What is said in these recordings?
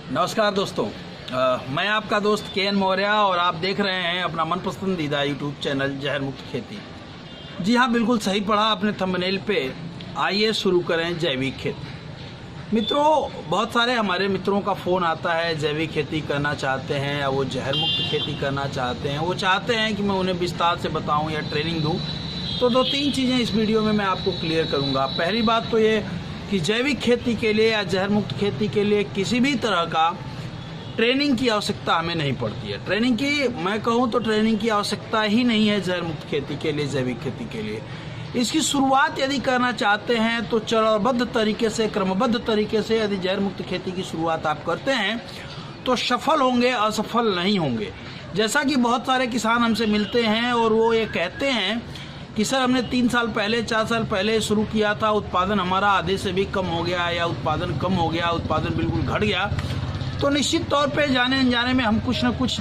नमस्कार दोस्तों, मैं आपका दोस्त के.एन. मौर्य और आप देख रहे हैं अपना मनपसंदीदा यूट्यूब चैनल जहर मुक्त खेती। जी हाँ, बिल्कुल सही पढ़ा आपने थंबनेल पे। आइए शुरू करें जैविक खेती। मित्रों, बहुत सारे हमारे मित्रों का फ़ोन आता है, जैविक खेती करना चाहते हैं या वो जहर मुक्त खेती करना चाहते हैं। वो चाहते हैं कि मैं उन्हें विस्तार से बताऊँ या ट्रेनिंग दूँ। तो दो तीन चीज़ें इस वीडियो में मैं आपको क्लियर करूँगा। पहली बात तो ये कि जैविक खेती के लिए या जहर मुक्त खेती के लिए किसी भी तरह का ट्रेनिंग की आवश्यकता हमें नहीं पड़ती है। ट्रेनिंग की मैं कहूँ तो ट्रेनिंग की आवश्यकता ही नहीं है जहर मुक्त खेती के लिए, जैविक खेती के लिए। इसकी शुरुआत यदि करना चाहते हैं तो चरणबद्ध तरीके से, क्रमबद्ध तरीके से यदि जहर मुक्त खेती की शुरुआत आप करते हैं तो सफल होंगे, असफल नहीं होंगे। जैसा कि बहुत सारे किसान हमसे मिलते हैं और वो ये कहते हैं कि सर हमने 3 साल पहले, 4 साल पहले शुरू किया था, उत्पादन हमारा आधे से भी कम हो गया या उत्पादन कम हो गया, उत्पादन बिल्कुल घट गया। तो निश्चित तौर पे जाने अनजाने में हम कुछ न कुछ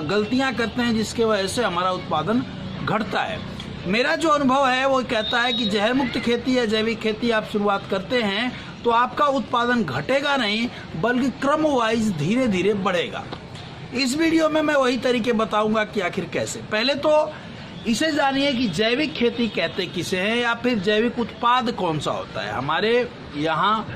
गलतियां करते हैं जिसके वजह से हमारा उत्पादन घटता है। मेरा जो अनुभव है वो कहता है कि जहर मुक्त खेती या जैविक खेती आप शुरुआत करते हैं तो आपका उत्पादन घटेगा नहीं बल्कि क्रम वाइज धीरे धीरे बढ़ेगा। इस वीडियो में मैं वही तरीके बताऊंगा कि आखिर कैसे। पहले तो इसे जानिए कि जैविक खेती कहते किसे हैं या फिर जैविक उत्पाद कौन सा होता है। हमारे यहाँ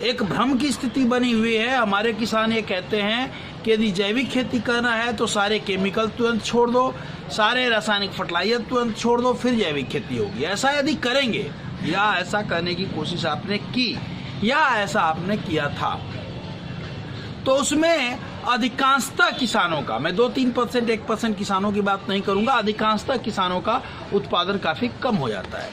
एक भ्रम की स्थिति बनी हुई है। हमारे किसान ये कहते हैं कि यदि जैविक खेती करना है तो सारे केमिकल तुरंत छोड़ दो, सारे रासायनिक फर्टिलाइजर तुरंत छोड़ दो, फिर जैविक खेती होगी। ऐसा यदि करेंगे या ऐसा करने की कोशिश आपने की या ऐसा आपने किया था तो उसमें अधिकांशतः किसानों का, मैं 2-3%, 1% किसानों की बात नहीं करूंगा, अधिकांशतः किसानों का उत्पादन काफी कम हो जाता है।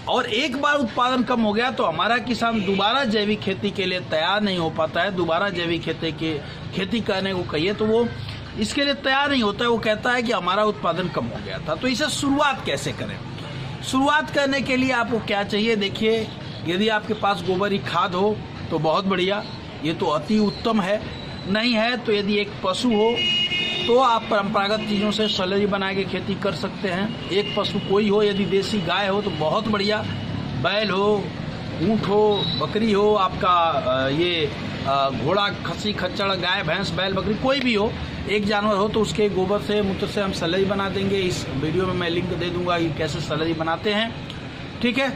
और एक बार उत्पादन कम हो गया तो हमारा किसान दोबारा जैविक खेती के लिए तैयार नहीं हो पाता है। दोबारा जैविक खेती करने को कहिए तो वो इसके लिए तैयार नहीं होता है। वो कहता है कि हमारा उत्पादन कम हो गया था। तो इसे शुरुआत कैसे करें? शुरुआत करने के लिए आपको क्या चाहिए? देखिए, यदि आपके पास गोबर की खाद हो तो बहुत बढ़िया, ये तो अति उत्तम है। नहीं है तो यदि एक पशु हो तो आप परंपरागत चीज़ों से सैलरी बना के खेती कर सकते हैं। एक पशु कोई हो, यदि देसी गाय हो तो बहुत बढ़िया, बैल हो, ऊँट हो, बकरी हो, आपका ये घोड़ा, खस्सी, खच्चड़, गाय, भैंस, बैल, बकरी कोई भी हो, एक जानवर हो तो उसके गोबर से, मूत्र से हम सैलरी बना देंगे। इस वीडियो में मैं लिंक दे दूंगा कि कैसे सैलरी बनाते हैं। ठीक है।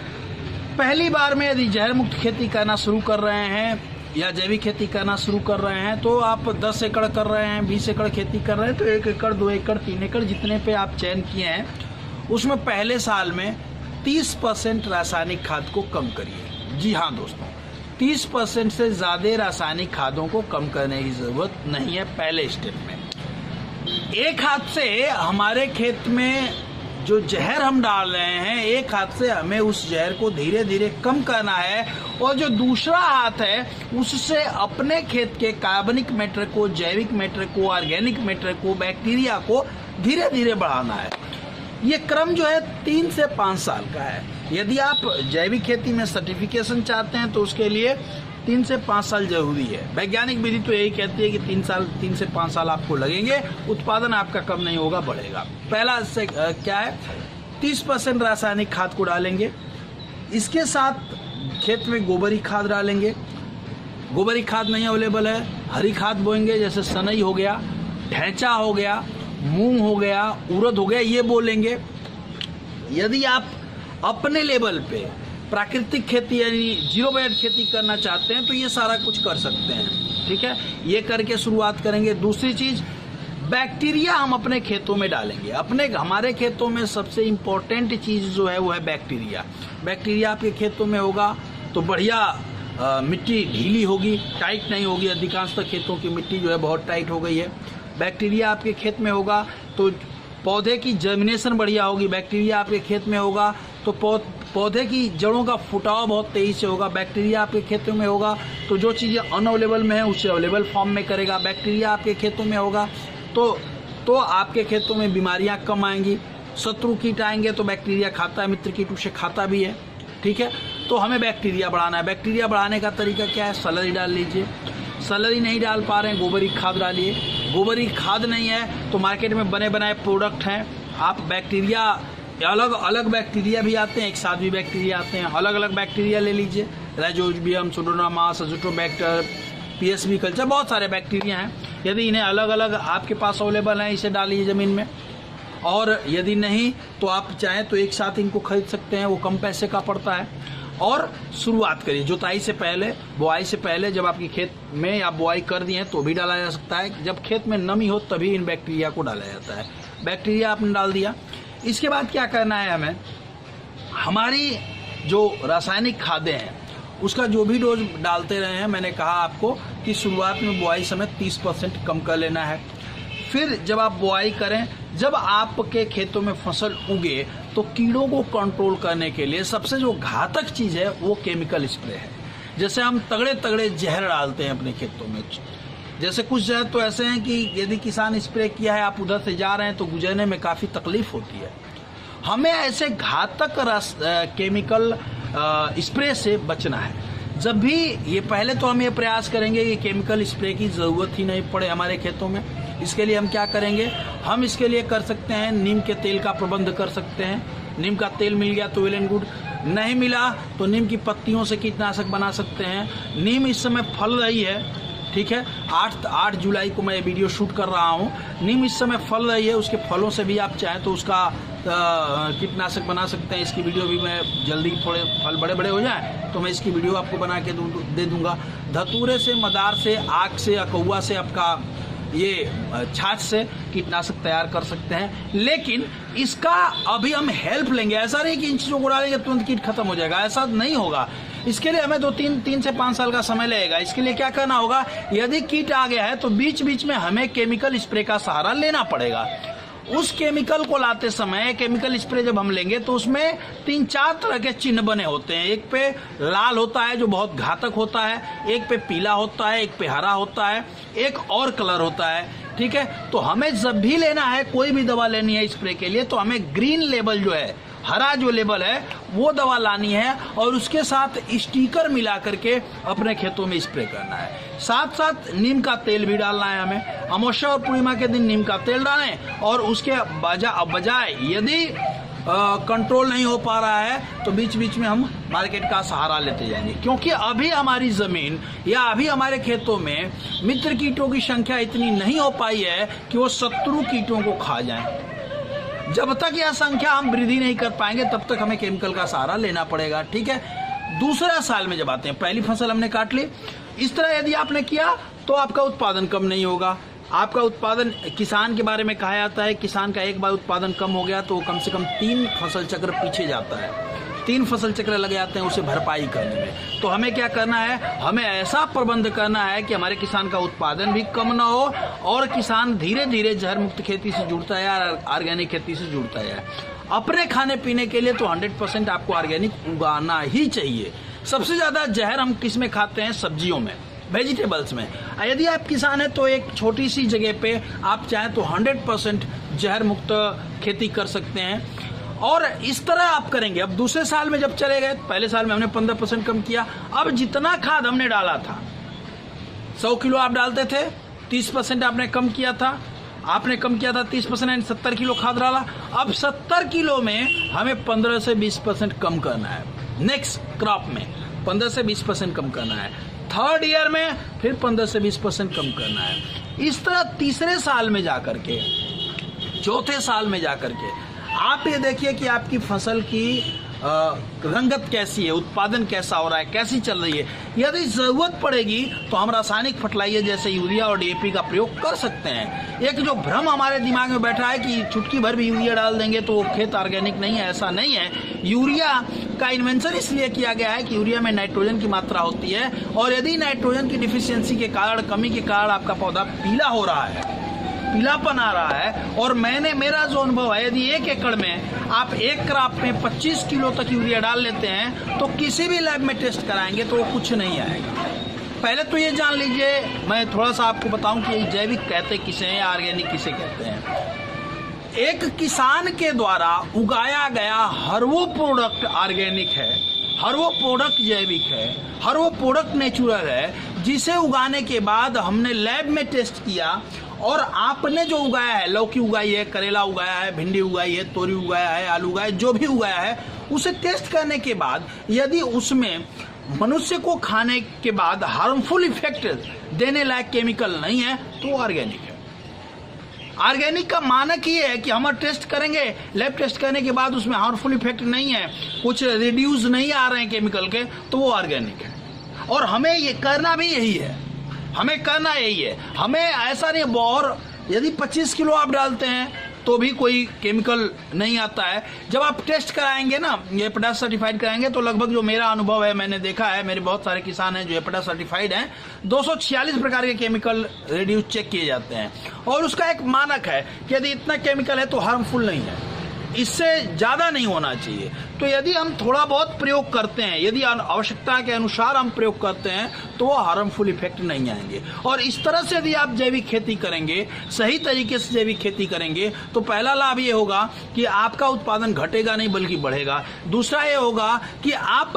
पहली बार में यदि जहर मुक्त खेती करना शुरू कर रहे हैं या जैविक खेती करना शुरू कर रहे हैं तो आप 10 एकड़ कर रहे हैं, 20 एकड़ खेती कर रहे हैं तो 1 एकड़, 2 एकड़, 3 एकड़ जितने पे आप चयन किए हैं उसमें पहले साल में 30% रासायनिक खाद को कम करिए। जी हाँ दोस्तों, 30% से ज़्यादा रासायनिक खादों को कम करने की ज़रूरत नहीं है पहले स्टेप में। एक हाथ से हमारे खेत में जो जहर हम डाल रहे हैं, एक हाथ से हमें उस जहर को धीरे धीरे कम करना है और जो दूसरा हाथ है उससे अपने खेत के कार्बनिक मैटर को, जैविक मैटर को, ऑर्गेनिक मैटर को, बैक्टीरिया को धीरे धीरे बढ़ाना है। ये क्रम जो है 3 से 5 साल का है। यदि आप जैविक खेती में सर्टिफिकेशन चाहते हैं तो उसके लिए 3 से 5 साल जरूरी है। वैज्ञानिक विधि तो यही कहती है कि 3 से 5 साल आपको लगेंगे, उत्पादन आपका कम नहीं होगा, बढ़ेगा। पहला से क्या है, 30% रासायनिक खाद को डालेंगे। इसके साथ खेत में गोबरी खाद डालेंगे। गोबरी खाद नहीं अवेलेबल है, हरी खाद बोएंगे, जैसे सनई हो गया, ढैंचा हो गया, मूंग हो गया, उड़द हो गया, ये बोलेंगे। यदि आप अपने लेवल पे प्राकृतिक खेती यानी 0 बजट खेती करना चाहते हैं तो ये सारा कुछ कर सकते हैं। ठीक है, ये करके शुरुआत करेंगे। दूसरी चीज, बैक्टीरिया हम अपने खेतों में डालेंगे। हमारे खेतों में सबसे इम्पोर्टेंट चीज जो है वो है बैक्टीरिया। बैक्टीरिया आपके खेतों में होगा तो बढ़िया मिट्टी ढीली होगी, टाइट नहीं होगी। अधिकांशतः खेतों की मिट्टी जो है बहुत टाइट हो गई है। बैक्टीरिया आपके खेत में होगा तो पौधे की जर्मिनेशन बढ़िया होगी। बैक्टीरिया आपके खेत में होगा तो पौधे की जड़ों का फुटाव बहुत तेजी से होगा। बैक्टीरिया आपके खेतों में होगा तो जो चीज़ें अनअवेलेबल में है उसे अवेलेबल फॉर्म में करेगा। बैक्टीरिया आपके खेतों में होगा तो आपके खेतों में बीमारियां कम आएंगी। शत्रु कीट आएंगे तो बैक्टीरिया खाता है, मित्र कीट उसे खाता भी है। ठीक है, तो हमें बैक्टीरिया बढ़ाना है। बैक्टीरिया बढ़ाने का तरीका क्या है? सैलरी डाल लीजिए। सैलरी नहीं डाल पा रहे हैं, गोबरी खाद डालिए। गोबरी खाद नहीं है तो मार्केट में बने बनाए प्रोडक्ट हैं, आप बैक्टीरिया, अलग अलग बैक्टीरिया भी आते हैं, एक साथ भी बैक्टीरिया आते हैं, अलग अलग बैक्टीरिया ले लीजिए। राइजोबियम, सुडोमोनास, अज़ोट्रोबैक्टर, पीएसबी कल्चर, बहुत सारे बैक्टीरिया हैं। यदि इन्हें अलग अलग आपके पास अवेलेबल हैं, इसे डालिए ज़मीन में, और यदि नहीं तो आप चाहें तो एक साथ इनको खरीद सकते हैं, वो कम पैसे का पड़ता है। और शुरुआत करिए जुताई से पहले, बुआई से पहले, जब आपकी खेत में आप बुआई कर दिए हैं तो भी डाला जा सकता है। जब खेत में नमी हो तभी इन बैक्टीरिया को डाला जाता है। बैक्टीरिया आपने डाल दिया, इसके बाद क्या करना है हमें, हमारी जो रासायनिक खादें हैं उसका जो भी डोज डालते रहे हैं, मैंने कहा आपको कि शुरुआत में बुआई समय 30% कम कर लेना है। फिर जब आप बुआई करें, जब आपके खेतों में फसल उगे तो कीड़ों को कंट्रोल करने के लिए सबसे जो घातक चीज़ है वो केमिकल स्प्रे है। जैसे हम तगड़े तगड़े जहर डालते हैं अपने खेतों में, जैसे कुछ जहर तो ऐसे हैं कि यदि किसान स्प्रे किया है, आप उधर से जा रहे हैं तो गुजरने में काफ़ी तकलीफ होती है। हमें ऐसे घातक केमिकल स्प्रे से बचना है। जब भी ये पहले तो हम ये प्रयास करेंगे कि केमिकल स्प्रे की ज़रूरत ही नहीं पड़े हमारे खेतों में। इसके लिए हम क्या करेंगे, हम इसके लिए कर सकते हैं नीम के तेल का प्रबंध कर सकते हैं। नीम का तेल मिल गया तो वेल एंड गुड, नहीं मिला तो नीम की पत्तियों से कीटनाशक बना सकते हैं। नीम इस समय फल रही है, ठीक है, 8 जुलाई को मैं ये वीडियो शूट कर रहा हूँ। नीम इस समय फल रही है, उसके फलों से भी आप चाहें तो उसका कीटनाशक बना सकते हैं। इसकी वीडियो भी मैं जल्दी, थोड़े फल बड़े बड़े हो जाएं तो मैं इसकी वीडियो आपको बना के दे दूंगा। धतूरे से, मदार से, आग से, अकौआ से, आपका ये छाछ से कीटनाशक तैयार कर सकते हैं। लेकिन इसका अभी हम हेल्प लेंगे, ऐसा नहीं कि इन चीज़ों को डालेंगे तुरंत कीट खत्म हो जाएगा, ऐसा नहीं होगा। इसके लिए हमें 3 से 5 साल का समय लगेगा। इसके लिए क्या करना होगा, यदि कीट आ गया है तो बीच बीच में हमें केमिकल स्प्रे का सहारा लेना पड़ेगा। उस केमिकल को लाते समय, केमिकल स्प्रे जब हम लेंगे तो उसमें 3-4 तरह के चिन्ह बने होते हैं। एक पे लाल होता है जो बहुत घातक होता है, एक पे पीला होता है, एक पे हरा होता है, एक और कलर होता है, ठीक है। तो हमें जब भी लेना है, कोई भी दवा लेनी है स्प्रे के लिए, तो हमें ग्रीन लेबल जो है, हरा जो लेबल है वो दवा लानी है और उसके साथ स्टिकर मिला करके अपने खेतों में स्प्रे करना है। साथ साथ नीम का तेल भी डालना है हमें। अमावस्या और पूर्णिमा के दिन नीम का तेल डालें, और उसके बजाय यदि कंट्रोल नहीं हो पा रहा है तो बीच बीच में हम मार्केट का सहारा लेते जाएंगे, क्योंकि अभी हमारी ज़मीन या अभी हमारे खेतों में मित्र कीटों की संख्या इतनी नहीं हो पाई है कि वो शत्रु कीटों को खा जाएं। जब तक यह संख्या हम वृद्धि नहीं कर पाएंगे तब तक हमें केमिकल का सहारा लेना पड़ेगा, ठीक है। दूसरा साल में जब आते हैं, पहली फसल हमने काट ली, इस तरह यदि आपने किया तो आपका उत्पादन कम नहीं होगा। आपका उत्पादन, किसान के बारे में कहा जाता है, किसान का एक बार उत्पादन कम हो गया तो कम से कम 3 फसल चक्र पीछे जाता है, 3 फसल चक्र लग जाते हैं उसे भरपाई करने में। तो हमें क्या करना है, हमें ऐसा प्रबंध करना है कि हमारे किसान का उत्पादन भी कम ना हो और किसान धीरे धीरे जहर मुक्त खेती से जुड़ता है और ऑर्गेनिक खेती से जुड़ता है। अपने खाने पीने के लिए तो 100% आपको ऑर्गेनिक उगाना ही चाहिए। सबसे ज़्यादा जहर हम किस में खाते हैं, सब्जियों में, वेजिटेबल्स में। यदि आप किसान हैं तो एक छोटी सी जगह पे आप चाहें तो 100% जहर मुक्त खेती कर सकते हैं, और इस तरह आप करेंगे। अब दूसरे साल में जब चले गए, पहले साल में हमने 15% कम किया, अब जितना खाद हमने डाला था, 100 किलो आप डालते थे, 30% आपने कम किया था, 30% यानी 70 किलो खाद डाला। अब 70 किलो में हमें 15 से 20% कम करना है। नेक्स्ट क्रॉप में 15 से 20% कम करना है, थर्ड ईयर में फिर 15 से 20% कम करना है। इस तरह तीसरे साल में जाकर के, चौथे साल में जाकर के आप ये देखिए कि आपकी फसल की रंगत कैसी है, उत्पादन कैसा हो रहा है, कैसी चल रही है। यदि ज़रूरत पड़ेगी तो हम रासायनिक फर्टिलाइजर जैसे यूरिया और डीएपी का प्रयोग कर सकते हैं। एक जो भ्रम हमारे दिमाग में बैठा है कि चुटकी भर भी यूरिया डाल देंगे तो खेत ऑर्गेनिक नहीं है, ऐसा नहीं है। यूरिया का इन्वेंशन इसलिए किया गया है कि यूरिया में नाइट्रोजन की मात्रा होती है, और यदि नाइट्रोजन की डिफिशियंसी के कारण, कमी के कारण आपका पौधा पीला हो रहा है, पीलापन आ रहा है, और मेरा जो अनुभव है, यदि 1 एकड़ में आप एक क्रॉप में 25 किलो तक यूरिया डाल लेते हैं तो किसी भी लैब में टेस्ट कराएंगे तो वो कुछ नहीं आएगा। पहले तो ये जान लीजिए, मैं थोड़ा सा आपको बताऊं कि जैविक कहते किसे हैं, ऑर्गेनिक किसे कहते हैं। एक किसान के द्वारा उगाया गया हर वो प्रोडक्ट ऑर्गेनिक है, हर वो प्रोडक्ट जैविक है, हर वो प्रोडक्ट नेचुरल है जिसे उगाने के बाद हमने लैब में टेस्ट किया, और आपने जो उगाया है, लौकी उगाई है, करेला उगाया है, भिंडी उगाई है, तोरी उगाया है, आलू उगाया है, जो भी उगाया है, उसे टेस्ट करने के बाद यदि उसमें मनुष्य को खाने के बाद हार्मफुल इफेक्ट देने लायक केमिकल नहीं है तो ऑर्गेनिक है। ऑर्गेनिक का मानक ये है कि हम टेस्ट करेंगे, लैब टेस्ट करने के बाद उसमें हार्मफुल इफेक्ट नहीं है, कुछ रिड्यूस नहीं आ रहे हैं केमिकल के, तो वो ऑर्गेनिक है। और हमें ये करना भी यही है, हमें करना यही है। हमें ऐसा नहीं, और यदि 25 किलो आप डालते हैं तो भी कोई केमिकल नहीं आता है। जब आप टेस्ट कराएंगे ना, ये एपिडा सर्टिफाइड कराएंगे, तो लगभग जो मेरा अनुभव है, मैंने देखा है, मेरे बहुत सारे किसान हैं जो एपिडा सर्टिफाइड हैं, 246 प्रकार के केमिकल रिड्यूस चेक किए जाते हैं। और उसका एक मानक है कि यदि इतना केमिकल है तो हार्मफुल नहीं है, इससे ज़्यादा नहीं होना चाहिए। तो यदि हम थोड़ा बहुत प्रयोग करते हैं, यदि आवश्यकता के अनुसार हम प्रयोग करते हैं, तो वो हार्मफुल इफेक्ट नहीं आएंगे। और इस तरह से यदि आप जैविक खेती करेंगे, सही तरीके से जैविक खेती करेंगे, तो पहला लाभ ये होगा कि आपका उत्पादन घटेगा नहीं बल्कि बढ़ेगा। दूसरा ये होगा कि आप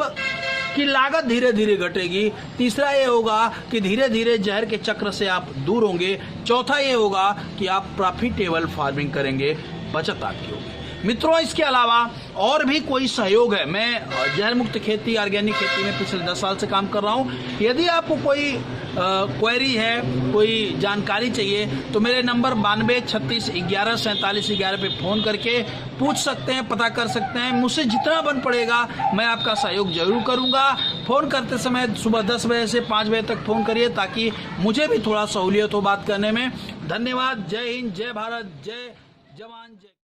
की लागत धीरे धीरे घटेगी। तीसरा ये होगा कि धीरे धीरे जहर के चक्र से आप दूर होंगे। चौथा ये होगा कि आप प्रॉफिटेबल फार्मिंग करेंगे, बचत आपकी होगी। मित्रों, इसके अलावा और भी कोई सहयोग है। मैं जहर मुक्त खेती, ऑर्गेनिक खेती में पिछले 10 साल से काम कर रहा हूँ। यदि आपको कोई क्वेरी है, कोई जानकारी चाहिए, तो मेरे नंबर 92 36 11 47 11 पे फ़ोन करके पूछ सकते हैं, पता कर सकते हैं। मुझसे जितना बन पड़ेगा मैं आपका सहयोग जरूर करूँगा। फ़ोन करते समय सुबह 10 बजे से 5 बजे तक फ़ोन करिए, ताकि मुझे भी थोड़ा सहूलियत हो बात करने में। धन्यवाद। जय हिंद, जय भारत, जय जवान, जय